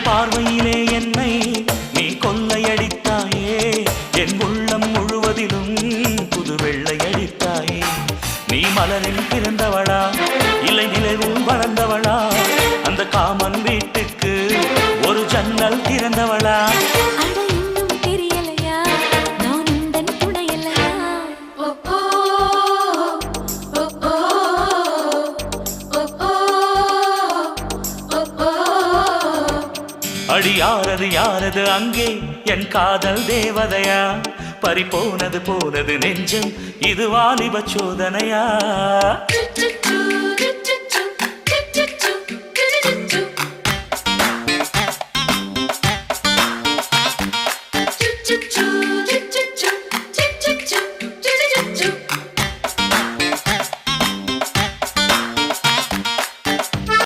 பார்வையிலே என்னை நீ கொள்ளையடித்தாயே என் உள்ளம் முழுவதிலும் புது வெள்ளையடித்தாயே நீ மலரில் பிறந்தவளா இல்லை நிலவில் வளர்ந்தவளா அந்த காமன் வீட்டுக்கு ஒரு ஜன்னல் திறந்தவளா அடி யாரது யாரது அங்கே என் காதல் தேவதையா பறிபோனது போனது நெஞ்சம் இது வாலிப சோதனையா